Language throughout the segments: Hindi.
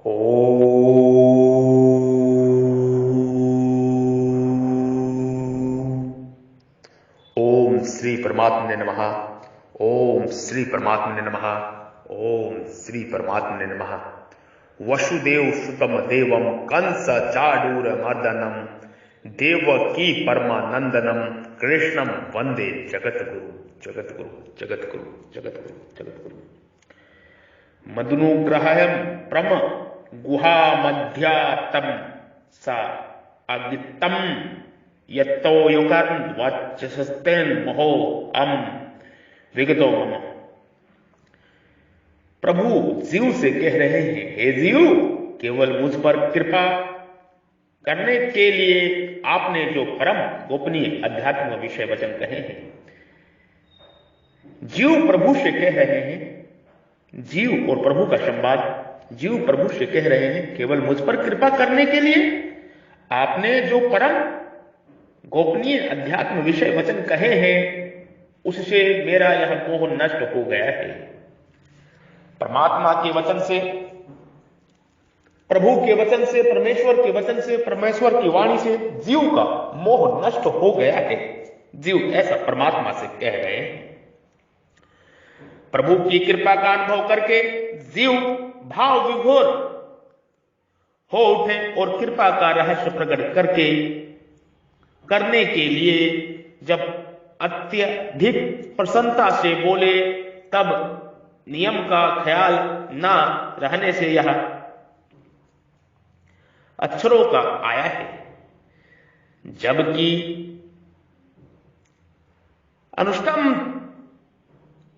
ओम श्री परमात्मने नमः। ओम श्री परमात्मने नमः। ओम श्री परमात्मने नमः। वसुदेव सुतम देवम कंस चाडूर मर्दनम देवकी परमानंदनम कृष्णम वंदे जगतगुरु जगतगुरु जगतगुरु जगतगुरु जगतगुरु। मदनुग्रहम प्रम गुहा मध्यातम सा अगितम यत्तो युगन वचस्तेन महो अम विगतो मम। प्रभु जीव से कह रहे हैं, हे जीव, केवल मुझ पर कृपा करने के लिए आपने जो परम गोपनीय अध्यात्म विषय वचन कहे हैं, जीव प्रभु से कह रहे हैं, जीव और प्रभु का संवाद जीव प्रभु से कह रहे हैं, केवल मुझ पर कृपा करने के लिए आपने जो परम गोपनीय अध्यात्म विषय वचन कहे हैं, उससे मेरा यह मोह नष्ट हो गया है। परमात्मा के वचन से, प्रभु के वचन से, परमेश्वर के वचन से, परमेश्वर की वाणी से जीव का मोह नष्ट हो गया है। जीव ऐसा परमात्मा से कह रहे हैं। प्रभु की कृपा का अनुभव करके जीव भाव विभोर हो उठे और कृपा का रहस्य प्रकट करने के लिए जब अत्यधिक प्रसन्नता से बोले, तब नियम का ख्याल न रहने से यह अक्षरों का आया है, जबकि अनुष्टम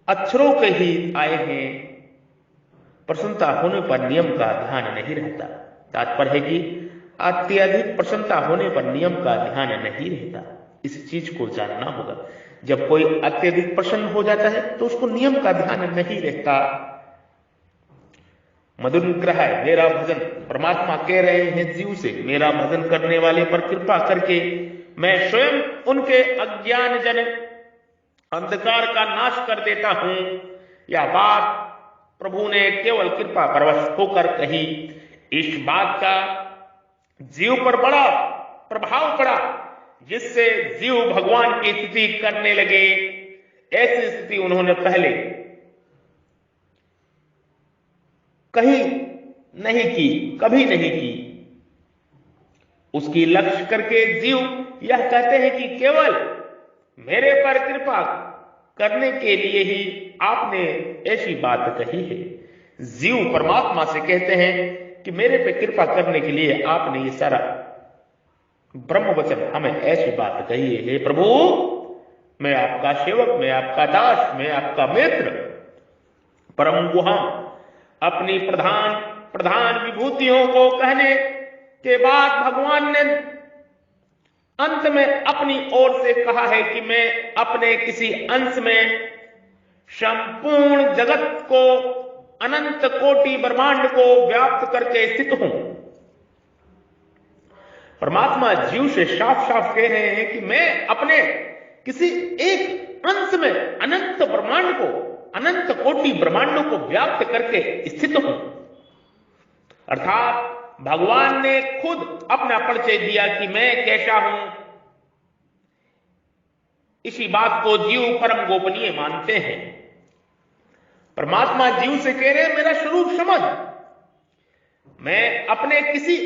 अक्षरों के ही आए हैं। प्रसन्नता होने पर नियम का ध्यान नहीं रहता। तात्पर्य है कि अत्यधिक प्रसन्नता होने पर नियम का ध्यान नहीं रहता। इस चीज को जानना होगा। जब कोई अत्यधिक प्रसन्न हो जाता है तो उसको नियम का ध्यान नहीं रहता। मदनुग्रह है मेरा भजन, परमात्मा कह रहे हैं जीव से, मेरा भजन करने वाले पर कृपा करके मैं स्वयं उनके अज्ञान जन अंधकार का नाश कर देता हूं। यह बात प्रभु ने केवल कृपा परवश होकर कही। इस बात का जीव पर बड़ा प्रभाव पड़ा, जिससे जीव भगवान की स्तुति करने लगे। ऐसी स्थिति उन्होंने पहले कहीं नहीं की, कभी नहीं की। उसकी लक्ष्य करके जीव यह कहते हैं कि केवल मेरे पर कृपा करने के लिए ही आपने ऐसी बात कही है। जीव परमात्मा से कहते हैं कि मेरे पे कृपा करने के लिए आपने ये सारा ब्रह्म वचन हमें ऐसी बात कही है। हे प्रभु, मैं आपका सेवक, मैं आपका दास, मैं आपका मित्र, परम गुहा अपनी प्रधान विभूतियों को कहने के बाद भगवान ने अंत में अपनी ओर से कहा है कि मैं अपने किसी अंश में संपूर्ण जगत को, अनंत कोटि ब्रह्मांड को व्याप्त करके स्थित हूं। परमात्मा जीव से साफ साफ कह रहे हैं कि मैं अपने किसी एक अंश में अनंत ब्रह्मांड को, अनंत कोटि ब्रह्मांडों को व्याप्त करके स्थित हूं। अर्थात भगवान ने खुद अपना परिचय दिया कि मैं कैसा हूं। इसी बात को जीव परम गोपनीय मानते हैं। परमात्मा जीव से कह रहे हैं, मेरा स्वरूप समझ। मैं अपने किसी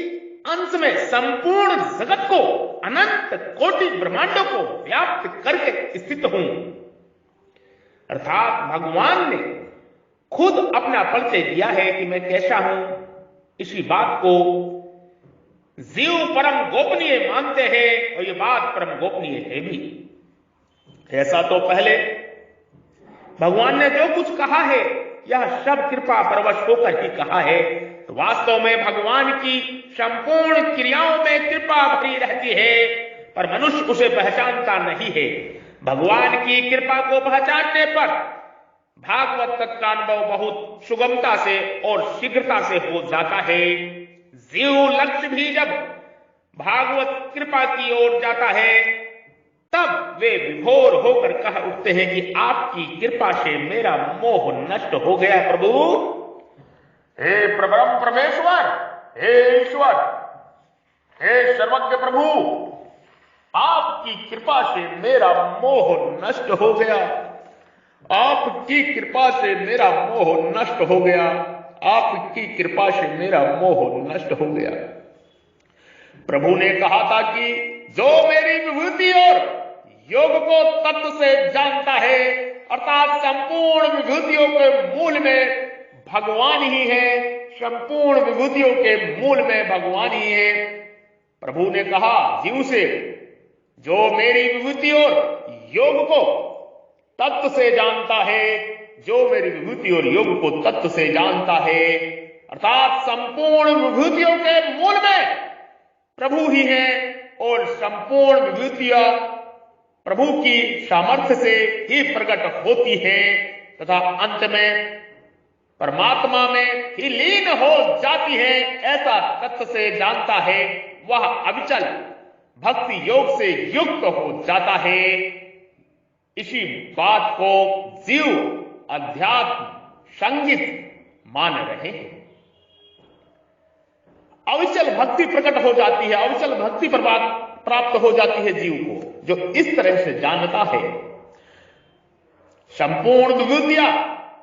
अंश में संपूर्ण जगत को, अनंत कोटि ब्रह्मांडों को व्याप्त करके स्थित हूं। अर्थात भगवान ने खुद अपना परिचय दिया है कि मैं कैसा हूं। इसी बात को जीव परम गोपनीय मानते हैं और यह बात परम गोपनीय है भी। ऐसा तो पहले भगवान ने जो कुछ कहा है, यह सब कृपा परवश होकर ही कहा है। तो वास्तव में भगवान की संपूर्ण क्रियाओं में कृपा भरी रहती है, पर मनुष्य उसे पहचानता नहीं है। भगवान की कृपा को पहचानने पर भागवत तत्व का अनुभव बहुत सुगमता से और शीघ्रता से हो जाता है। जीव लक्ष्य भी जब भागवत कृपा की ओर जाता है, तब वे विभोर होकर कह उठते हैं कि आपकी कृपा से मेरा मोह नष्ट हो गया प्रभु। हे परम परमेश्वर, हे ईश्वर, हे सर्वज्ञ प्रभु, आपकी कृपा से मेरा मोह नष्ट हो गया। आपकी कृपा से मेरा मोह नष्ट हो गया। आपकी कृपा से मेरा मोह नष्ट हो गया। प्रभु ने कहा था कि जो मेरी विभूति और योग को तत्व से जानता है, अर्थात संपूर्ण विभूतियों के मूल में भगवान ही है, संपूर्ण विभूतियों के मूल में भगवान ही है। प्रभु ने कहा जीव से, जो मेरी विभूति और योग को तत्व से जानता है, जो मेरी विभूति और योग को तत्व से जानता है, अर्थात संपूर्ण विभूतियों के मूल में प्रभु ही है और संपूर्ण विभूतियां प्रभु की सामर्थ्य से ही प्रकट होती है तथा अंत में परमात्मा में ही लीन हो जाती है, ऐसा तत्व से जानता है, वह अविचल भक्ति योग से युक्त हो जाता है। इसी बात को जीव अध्यात्म संगीत मान रहे हैं। अविचल भक्ति प्रकट हो जाती है, अविचल भक्ति प्राप्त हो जाती है जीव को, जो इस तरह से जानता है। संपूर्ण विभूतियां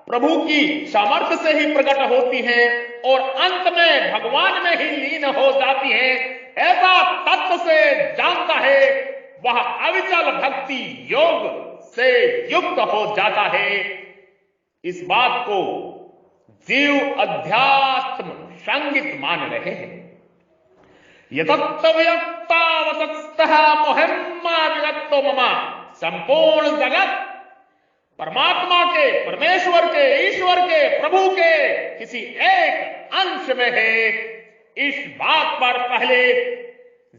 प्रभु की सामर्थ्य से ही प्रकट होती हैं और अंत में भगवान में ही लीन हो जाती हैं, ऐसा तत्व से जानता है, वह अविचल भक्ति योग से युक्त हो जाता है। इस बात को जीव अध्यात्म संगीत मान रहे हैं। यतत्वयक्तावतस्तः मोहम्मा विरक्तो ममा, संपूर्ण जगत परमात्मा के, परमेश्वर के, ईश्वर के, प्रभु के किसी एक अंश में है। इस बात पर पहले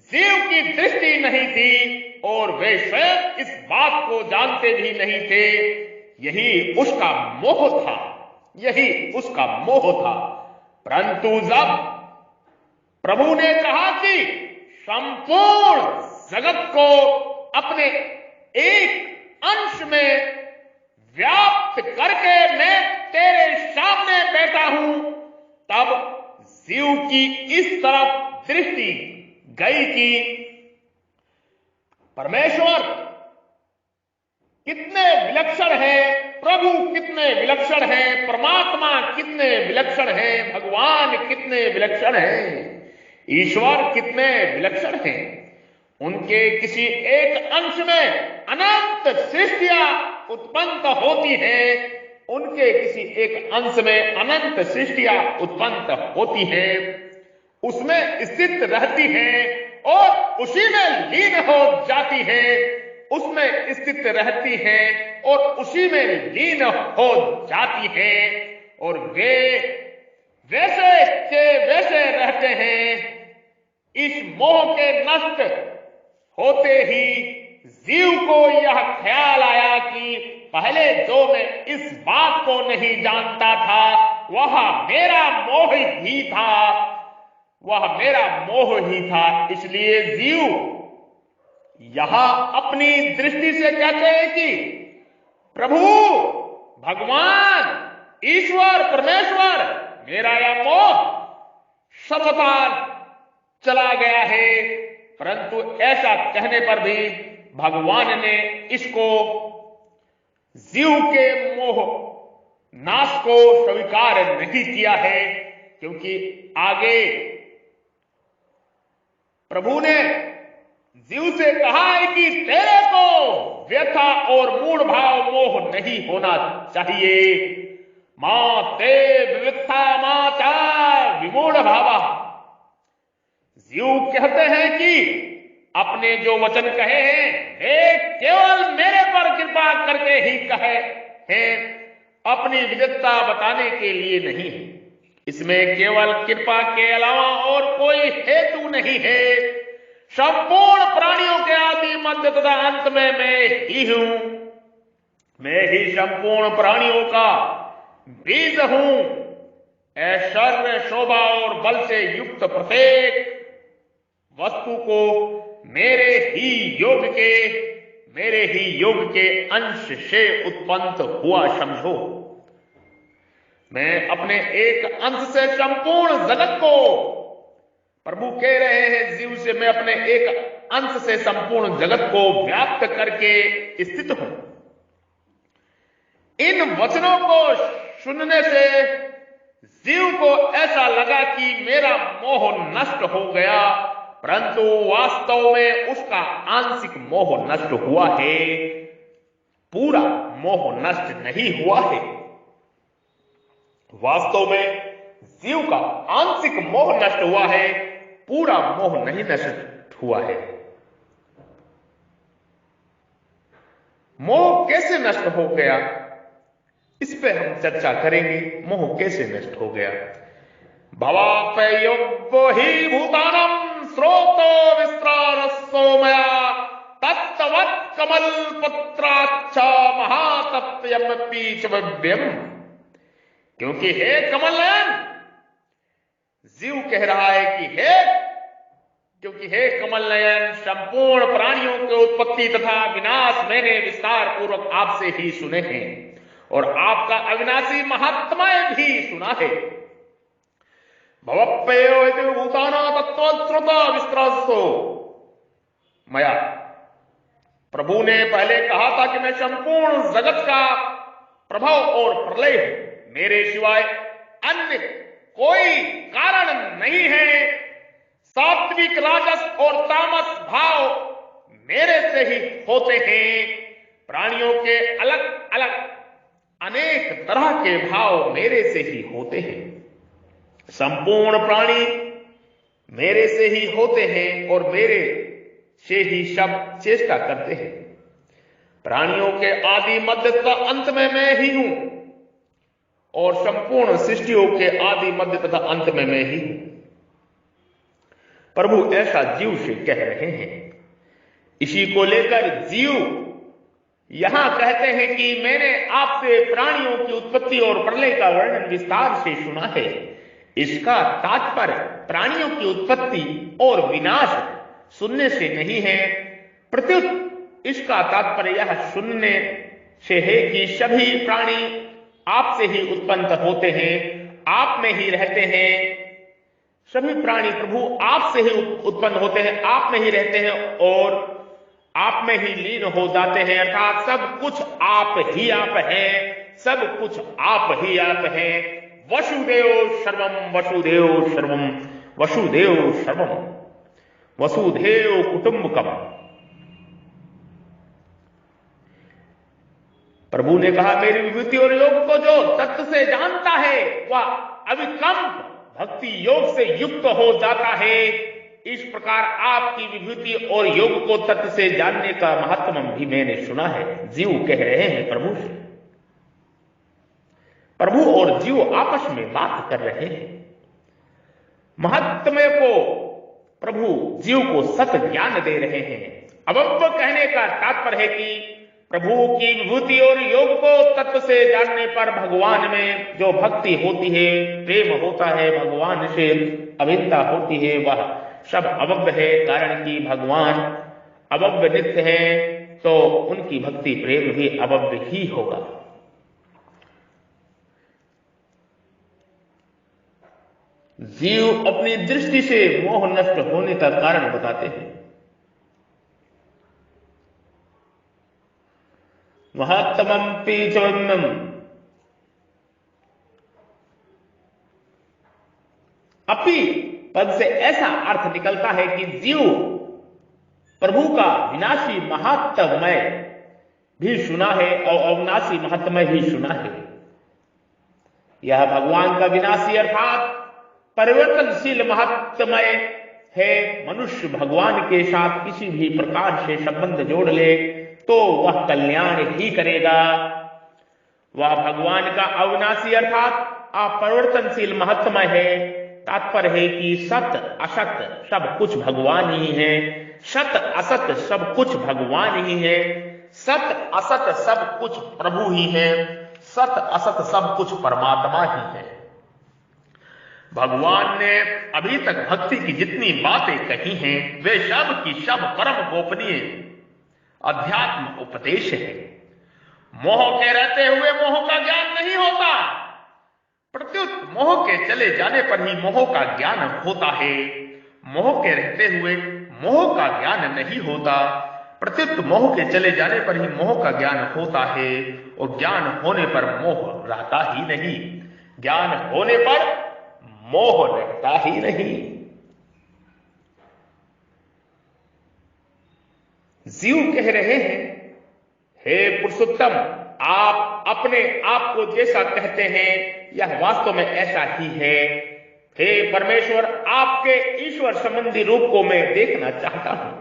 जीव की दृष्टि नहीं थी और वे स्वयं इस बात को जानते भी नहीं थे। यही उसका मोह था, यही उसका मोह था। परंतु जब प्रभु ने कहा कि संपूर्ण जगत को अपने एक अंश में व्याप्त करके मैं तेरे सामने बैठा हूं, तब जीव की इस तरफ दृष्टि गई कि परमेश्वर कितने विलक्षण है, प्रभु कितने विलक्षण है, परमात्मा कितने विलक्षण है, भगवान कितने विलक्षण है, ईश्वर कितने विलक्षण हैं। उनके किसी एक अंश में अनंत सृष्टियां उत्पन्न होती हैं, उनके किसी एक अंश में अनंत सृष्टियां उत्पन्न होती हैं, उसमें स्थित रहती हैं और उसी में लीन हो जाती हैं, उसमें स्थित रहती हैं और उसी में लीन हो जाती हैं और वे वैसे के वैसे रहते हैं। इस मोह के नष्ट होते ही जीव को यह ख्याल आया कि पहले जो मैं इस बात को नहीं जानता था, वह मेरा मोह ही था, वह मेरा मोह ही था। इसलिए जीव यहां अपनी दृष्टि से कहते हैं कि प्रभु, भगवान, ईश्वर, परमेश्वर, मेरा यह मोह सर्वथा चला गया है। परंतु ऐसा कहने पर भी भगवान ने इसको जीव के मोह नाश को स्वीकार नहीं किया है, क्योंकि आगे प्रभु ने जीव से कहा है कि तेरे को व्यथा और मूढ़ भाव मोह नहीं होना चाहिए। मां ते विविधता माता विमूढ़ भावा। जीव कहते हैं कि अपने जो वचन कहे हैं वे केवल मेरे पर कृपा करके ही कहे हैं, अपनी विविधता बताने के लिए नहीं। इसमें केवल कृपा के अलावा और कोई हेतु नहीं है। संपूर्ण प्राणियों के आदि मध्य तथा अंत में मैं ही हूं। मैं ही संपूर्ण प्राणियों का बीज हूं। ऐश्वर्य, शोभा और बल से युक्त प्रत्येक वस्तु को मेरे ही योग के अंश से उत्पन्न हुआ समझो। मैं अपने एक अंश से संपूर्ण जगत को, प्रभु कह रहे हैं जीव से, मैं अपने एक अंश से संपूर्ण जगत को व्याप्त करके स्थित हूं। इन वचनों को सुनने से जीव को ऐसा लगा कि मेरा मोह नष्ट हो गया, परंतु वास्तव में उसका आंशिक मोह नष्ट हुआ है, पूरा मोह नष्ट नहीं हुआ है। वास्तव में जीव का आंशिक मोह नष्ट हुआ है, पूरा मोह नहीं नष्ट हुआ है। मोह कैसे नष्ट हो गया, इस पे हम चर्चा करेंगे। मोह कैसे नष्ट हो गया। भवाप्ययोगो हि भूतानां स्रोतो विस्तारस्सो मया तत्तवत् कमल पत्राच्छ महातप्यमपि च भव्यम्। क्योंकि हे कमल नयन, जीव कह रहा है कि क्योंकि हे कमल नयन, संपूर्ण प्राणियों की उत्पत्ति तथा विनाश मैंने विस्तार पूर्वक आपसे ही सुने हैं और आपका अविनाशी महात्म्य भी सुना है। भवप्ययो भूतानां तत्त्वश्रुता विस्तारस्सो मया। प्रभु ने पहले कहा था कि मैं संपूर्ण जगत का प्रभाव और प्रलय हूं, मेरे सिवाय अन्य कोई कारण नहीं है। सात्विक, राजस और तामस भाव मेरे से ही होते हैं। प्राणियों के अलग अलग अनेक तरह के भाव मेरे से ही होते हैं। संपूर्ण प्राणी मेरे से ही होते हैं और मेरे से ही सब चेष्टा करते हैं। प्राणियों के आदि मध्य तथा अंत में मैं ही हूं और संपूर्ण सृष्टियों के आदि मध्य तथा अंत में मैं ही हूं। प्रभु ऐसा जीव से कह रहे हैं। इसी को लेकर जीव यहां कहते हैं कि मैंने आपसे प्राणियों की उत्पत्ति और प्रलय का वर्णन विस्तार से सुना है। इसका तात्पर्य प्राणियों की उत्पत्ति और विनाश सुनने से नहीं है, प्रत्युत इसका तात्पर्य यह सुनने से है कि सभी प्राणी आपसे ही उत्पन्न होते हैं, आप में ही रहते हैं। सभी प्राणी प्रभु आपसे ही उत्पन्न होते हैं, आप में ही रहते हैं और आप में ही लीन हो जाते हैं। अर्थात सब कुछ आप ही आप हैं, सब कुछ आप ही आप हैं। वसुदेव सर्वम, वसुदेव सर्वम, वसुदेव सर्वम, वसुधैव कुटुंबकम। प्रभु ने कहा मेरी विभूति और योग को जो तत्व से जानता है वह अविकल्प भक्ति योग से युक्त हो जाता है। इस प्रकार आपकी विभूति और योग को तत्व से जानने का महत्व भी मैंने सुना है। जीव कह रहे हैं प्रभु से। प्रभु और जीव आपस में बात कर रहे हैं। महत्व को प्रभु जीव को सत ज्ञान दे रहे हैं। अवब्य कहने का तात्पर्य है कि प्रभु की विभूति और योग को तत्व से जानने पर भगवान में जो भक्ति होती है, प्रेम होता है, भगवान से अभिन्नता होती है, वह सब अवब्य है। कारण कि भगवान अवब्य नित्य है तो उनकी भक्ति प्रेम भी अवब्य ही होगा। जीव अपनी दृष्टि से मोह नष्ट होने का कारण बताते हैं। महत्तमं पीचवन्नम। अपि पद से ऐसा अर्थ निकलता है कि जीव प्रभु का विनाशी महात्म्य भी सुना है और अविनाशी महात्म्य भी सुना है। यह भगवान का विनाशी अर्थात परिवर्तनशील महात्म्य है। मनुष्य भगवान के साथ किसी भी प्रकार से संबंध जोड़ ले तो वह कल्याण ही करेगा। वह भगवान का अविनाशी अर्थात अपरिवर्तनशील महात्म्य है। तात्पर्य है कि सत असत सब कुछ भगवान ही है। सत असत सब कुछ भगवान ही है। सत असत सब कुछ प्रभु ही है। सत असत सब कुछ परमात्मा ही है। भगवान ने अभी तक भक्ति की जितनी बातें कही हैं वे सब की सब परम गोपनीय अध्यात्म उपदेश है। मोह के रहते हुए मोह का ज्ञान नहीं होता। प्रत्युत मोह के चले जाने पर ही मोह का ज्ञान होता है। मोह के रहते हुए मोह का ज्ञान नहीं होता। प्रत्युत मोह के चले जाने पर ही मोह का ज्ञान होता है, और ज्ञान होने पर मोह रहता ही नहीं। ज्ञान होने पर मोह रहता ही नहीं। जीव कह रहे हैं, हे पुरुषोत्तम, आप अपने आप को जैसा कहते हैं यह वास्तव में ऐसा ही है। हे परमेश्वर, आपके ईश्वर संबंधी रूप को मैं देखना चाहता हूं।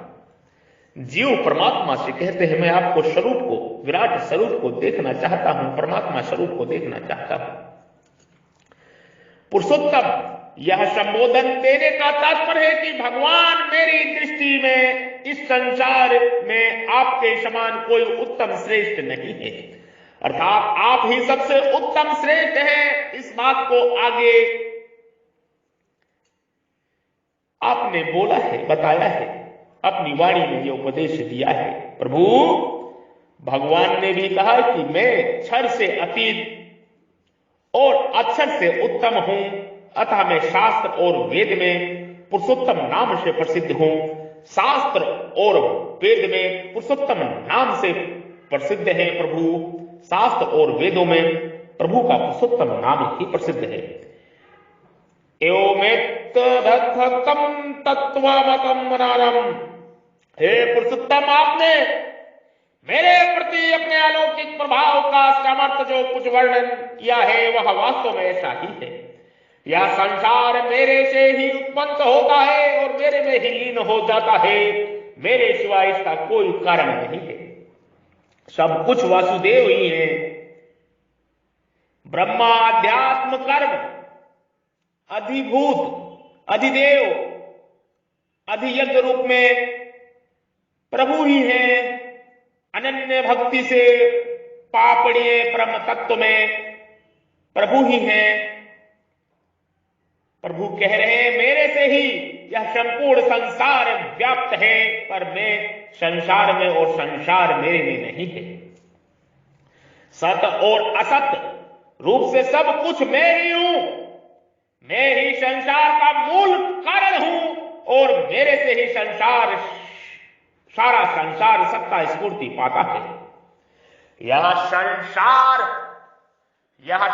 जीव परमात्मा से कहते हैं, मैं आपको स्वरूप को, विराट स्वरूप को देखना चाहता हूं, परमात्मा स्वरूप को देखना चाहता हूं। पुरुषोत्तम, यह संबोधन देने का तात्पर्य है कि भगवान मेरी दृष्टि में इस संसार में आपके समान कोई उत्तम श्रेष्ठ नहीं है, अर्थात आप ही सबसे उत्तम श्रेष्ठ हैं। इस बात को आगे आपने बोला है, बताया है, अपनी वाणी में यह उपदेश दिया है। प्रभु, भगवान ने भी कहा कि मैं क्षर से अतीत और अक्षर से उत्तम हूं, अतः मैं शास्त्र और वेद में पुरुषोत्तम नाम से प्रसिद्ध हूं। शास्त्र और वेद में पुरुषोत्तम नाम से प्रसिद्ध है प्रभु। शास्त्र और वेदों में प्रभु का पुरुषोत्तम नाम ही प्रसिद्ध है। एवमेत्तदर्थकम तत्त्वमतम नारम। हे पुरुषोत्तम, आपने मेरे प्रति अपने अलौकिक प्रभाव का सामर्थ्य जो कुछ वर्णन किया है वह वास्तव में ऐसा ही है। यह संसार मेरे से ही उत्पन्न होता है और मेरे में ही लीन हो जाता है। मेरे सिवाय इसका कोई कारण नहीं है। सब कुछ वासुदेव ही है। ब्रह्माध्यात्म कर्म, अधिभूत, अधिदेव, अधियज्ञ रूप में प्रभु ही है। अनन्य भक्ति से पापड़िए परम तत्व में प्रभु ही है। प्रभु कह रहे हैं, मेरे से ही यह संपूर्ण संसार व्याप्त है, पर मैं संसार में और संसार मेरे में नहीं है। सत और असत रूप से सब कुछ मैं ही हूं। मैं ही संसार का मूल कारण हूं और मेरे से ही संसार, सारा संसार सत्ता स्फूर्ति पाता है। यह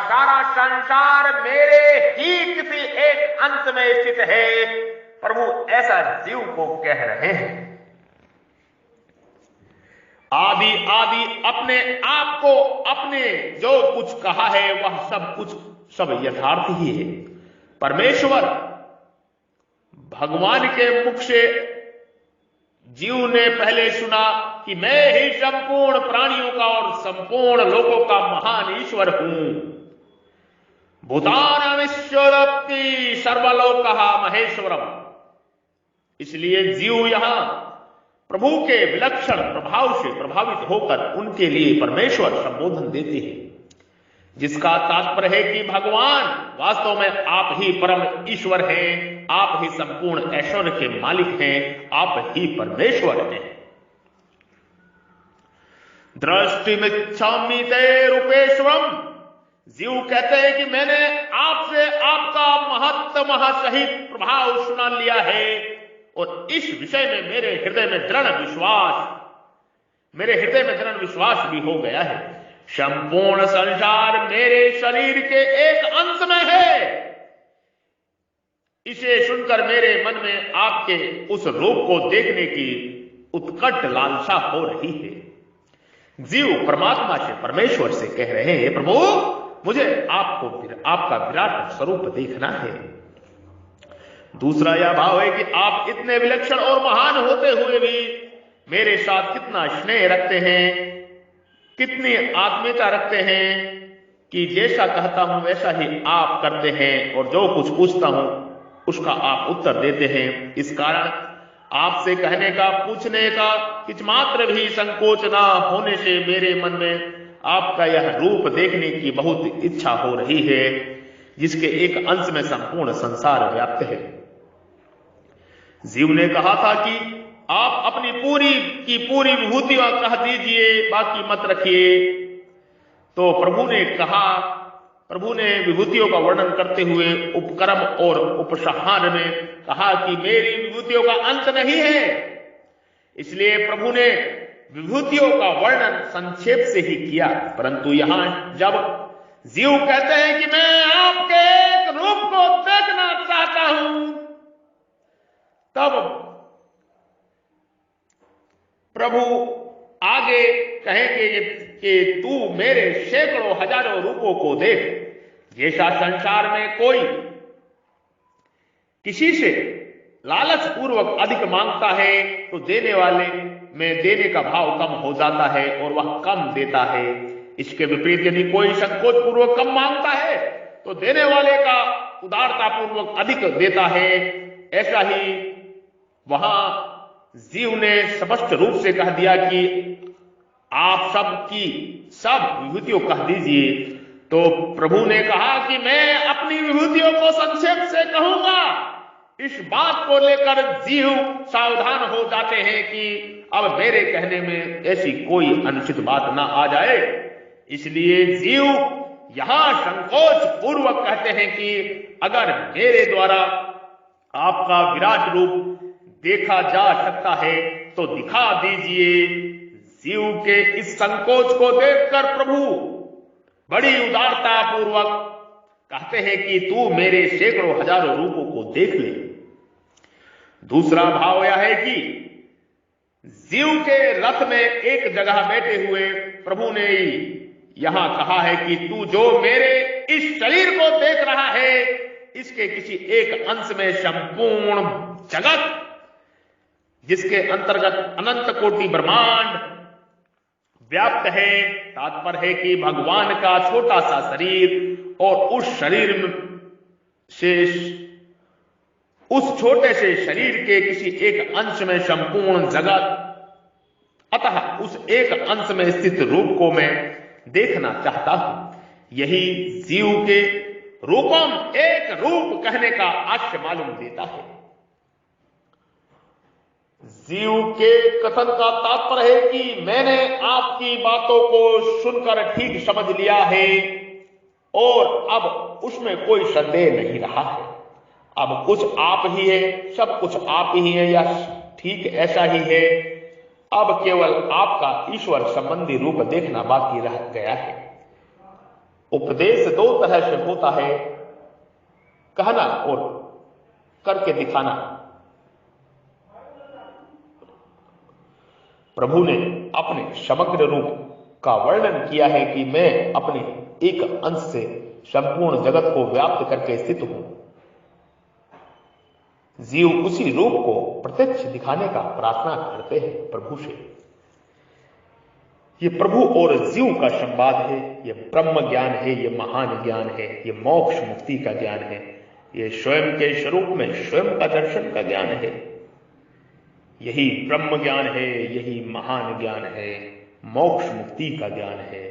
सारा संसार मेरे ही किसी एक अंश में स्थित है। प्रभु ऐसा जीव को कह रहे हैं। आदि आदि अपने आप को, अपने जो कुछ कहा है वह सब कुछ सब यथार्थ ही है। परमेश्वर भगवान के मुख से जीव ने पहले सुना कि मैं ही संपूर्ण प्राणियों का और संपूर्ण लोकों का महान ईश्वर हूं। भूतानमीश्वरप्ति सर्वलोकः महेश्वरम। इसलिए जीव यहां प्रभु के विलक्षण प्रभाव से प्रभावित होकर उनके लिए परमेश्वर संबोधन देते हैं, जिसका तात्पर्य है कि भगवान वास्तव में आप ही परम ईश्वर हैं, आप ही संपूर्ण ऐश्वर्य के मालिक हैं, आप ही परमेश्वर हैं। दृष्टिमिच्छामि ते रूपेश्वरम। जीव कहते हैं कि मैंने आपसे आपका महत्व महासहित प्रभाव सुना लिया है और इस विषय में मेरे हृदय में दृढ़ विश्वास भी हो गया है। संपूर्ण संसार मेरे शरीर के एक अंश में है। इसे सुनकर मेरे मन में आपके उस रूप को देखने की उत्कट लालसा हो रही है। जीव परमात्मा से, परमेश्वर से कह रहे हैं, प्रभु मुझे आपका विराट स्वरूप देखना है। दूसरा यह भाव है कि आप इतने विलक्षण और महान होते हुए भी मेरे साथ कितना स्नेह रखते हैं, कितनी आत्मीयता रखते हैं कि जैसा कहता हूं वैसा ही आप करते हैं और जो कुछ पूछता हूं उसका आप उत्तर देते हैं। इस कारण आपसे कहने का, पूछने का कुछ मात्र भी संकोच ना होने से मेरे मन में आपका यह रूप देखने की बहुत इच्छा हो रही है, जिसके एक अंश में संपूर्ण संसार व्याप्त है। जीव ने कहा था कि आप अपनी पूरी विभूतियां कह दीजिए, बाकी मत रखिए। तो प्रभु ने कहा प्रभु ने विभूतियों का वर्णन करते हुए उपक्रम और उपसंहार में कहा कि मेरी विभूतियों का अंत नहीं है। इसलिए प्रभु ने विभूतियों का वर्णन संक्षेप से ही किया, परंतु यहां जब जीव कहते हैं कि मैं आपके एक रूप को देखना चाहता हूं, तब प्रभु आगे कहेंगे कि तू मेरे सैकड़ों हजारों रूपों को देख। जैसा संसार में कोई किसी से लालच पूर्वक अधिक मांगता है तो देने वाले में देने का भाव कम हो जाता है और वह कम देता है। इसके विपरीत यदि कोई संकोच पूर्वक कम मांगता है तो देने वाले का उदारता पूर्वक अधिक देता है। ऐसा ही वहां जीव ने स्पष्ट रूप से कह दिया कि आप सबकी सब विभूतियों कह दीजिए। तो प्रभु ने कहा कि मैं अपनी विभूतियों को संक्षेप से कहूंगा। इस बात को लेकर जीव सावधान हो जाते हैं कि अब मेरे कहने में ऐसी कोई अनुचित बात ना आ जाए। इसलिए जीव यहां संकोच पूर्वक कहते हैं कि अगर मेरे द्वारा आपका विराट रूप देखा जा सकता है तो दिखा दीजिए। जीव के इस संकोच को देखकर प्रभु बड़ी उदारता पूर्वक कहते हैं कि तू मेरे सैकड़ों हजारों रूपों को देख ले। दूसरा भाव यह है कि जीव के रथ में एक जगह बैठे हुए प्रभु ने यहां कहा है कि तू जो मेरे इस शरीर को देख रहा है, इसके किसी एक अंश में संपूर्ण जगत, जिसके अंतर्गत अनंत कोटि ब्रह्मांड व्याप्त है, तात्पर्य है कि भगवान का छोटा सा शरीर और उस शरीर से उस छोटे से शरीर के किसी एक अंश में संपूर्ण जगत, अतः उस एक अंश में स्थित रूप को मैं देखना चाहता हूं। यही जीव के रूपम एक रूप कहने का आश्चर्य मालूम देता है। जीव के कथन का तात्पर्य है कि मैंने आपकी बातों को सुनकर ठीक समझ लिया है और अब उसमें कोई संदेह नहीं रहा है। अब कुछ आप ही है, सब कुछ आप ही है, या ठीक ऐसा ही है। अब केवल आपका ईश्वर संबंधी रूप देखना बाकी रह गया है। उपदेश दो तरह से होता है, कहना और करके दिखाना। प्रभु ने अपने समग्र रूप का वर्णन किया है कि मैं अपने एक अंश से संपूर्ण जगत को व्याप्त करके स्थित हूं। जीव उसी रूप को प्रत्यक्ष दिखाने का प्रार्थना करते हैं प्रभु से। ये प्रभु और जीव का संवाद है, ये ब्रह्म ज्ञान है, ये महान ज्ञान है, ये मोक्ष मुक्ति का ज्ञान है, ये स्वयं के स्वरूप में स्वयं का दर्शन का ज्ञान है। यही ब्रह्म ज्ञान है, यही महान ज्ञान है, मोक्ष मुक्ति का ज्ञान है,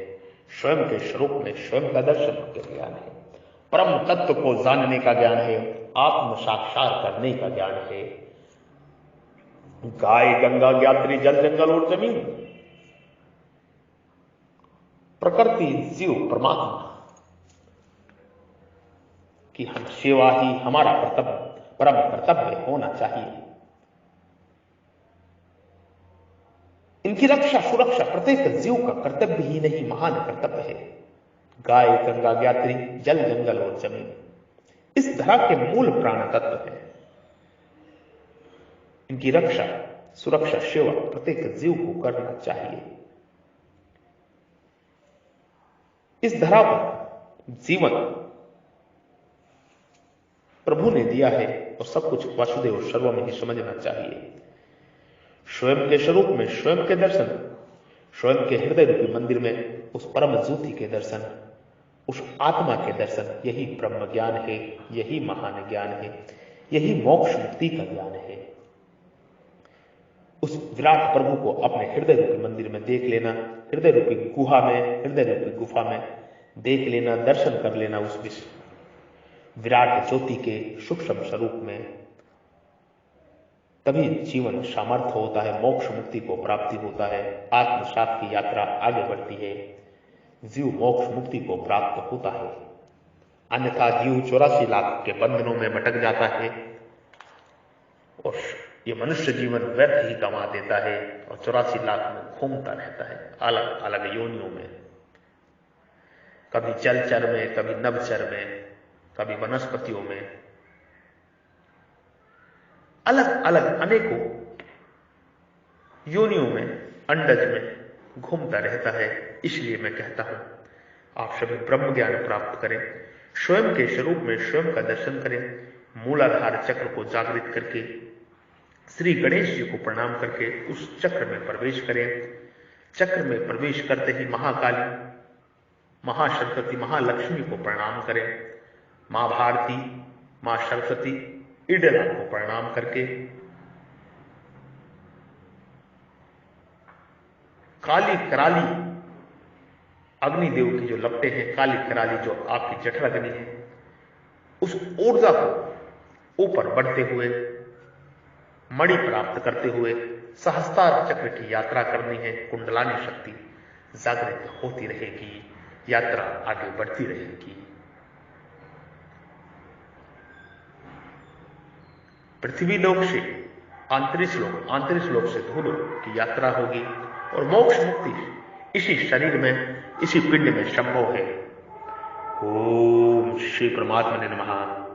स्वयं के स्वरूप में स्वयं का दर्शन का ज्ञान है, परम तत्व को जानने का ज्ञान है, आत्म साक्षात करने का ज्ञान है। गाय गंगा ज्ञात्री जल जंगल और जमीन, प्रकृति जीव परमात्मा की हम सेवा ही हमारा परम कर्तव्य होना चाहिए। इनकी रक्षा सुरक्षा प्रत्येक जीव का कर्तव्य ही नहीं, महान कर्तव्य है। गाय गंगा ज्ञात्री जल जंगल और जमीन इस धरा के मूल प्राण तत्व है। इनकी रक्षा सुरक्षा सेवा प्रत्येक जीव को करना चाहिए। इस धरा पर जीवन प्रभु ने दिया है और सब कुछ वासुदेव सर्वम ही समझना चाहिए। स्वयं के स्वरूप में स्वयं के दर्शन, स्वयं के हृदय रूपी मंदिर में उस परम ज्योति के दर्शन, उस आत्मा के दर्शन, यही ब्रह्म ज्ञान है, यही महान ज्ञान है, यही मोक्ष मुक्ति का ज्ञान है। उस विराट प्रभु को अपने हृदय रूपी मंदिर में देख लेना, हृदय रूपी गुहा में, हृदय रूपी गुफा में देख लेना, दर्शन कर लेना उस विराट ज्योति के सूक्ष्म स्वरूप में, तभी जीवन सामर्थ्य होता है, मोक्ष मुक्ति को प्राप्ति होता है, आत्मसात की यात्रा आगे बढ़ती है, जीव मोक्ष मुक्ति को प्राप्त होता है। अन्यथा जीव 84 लाख के बंधनों में भटक जाता है और ये मनुष्य जीवन व्यर्थ ही गंवा देता है और 84 लाख में घूमता रहता है अलग अलग योनियों में, कभी जलचर में, कभी नभचर में, कभी वनस्पतियों में, अलग अलग अनेकों योनियों में, अंडज में घूमता रहता है। इसलिए मैं कहता हूं आप सभी ब्रह्म ज्ञान प्राप्त करें, स्वयं के स्वरूप में स्वयं का दर्शन करें, मूलाधार चक्र को जागृत करके श्री गणेश जी को प्रणाम करके उस चक्र में प्रवेश करें। चक्र में प्रवेश करते ही महाकाली, महासरस्वती, महालक्ष्मी को प्रणाम करें। मां भारती, मां सरस्वती, ईडला को प्रणाम करके काली कराली अग्निदेव की जो लपटे हैं, काली कराली जो आपकी जठर अग्नि है, उस ऊर्जा को ऊपर बढ़ते हुए, मणि प्राप्त करते हुए सहस्त्रार चक्र की यात्रा करनी है। कुंडलानी शक्ति जागृत होती रहेगी, यात्रा आगे बढ़ती रहेगी। पृथ्वी लोक से अंतरिक्ष लोक से धूलों की यात्रा होगी और मोक्ष मुक्ति इसी शरीर में, इसी पिंड में संभव है। ओम श्री परमात्मा ने नमः।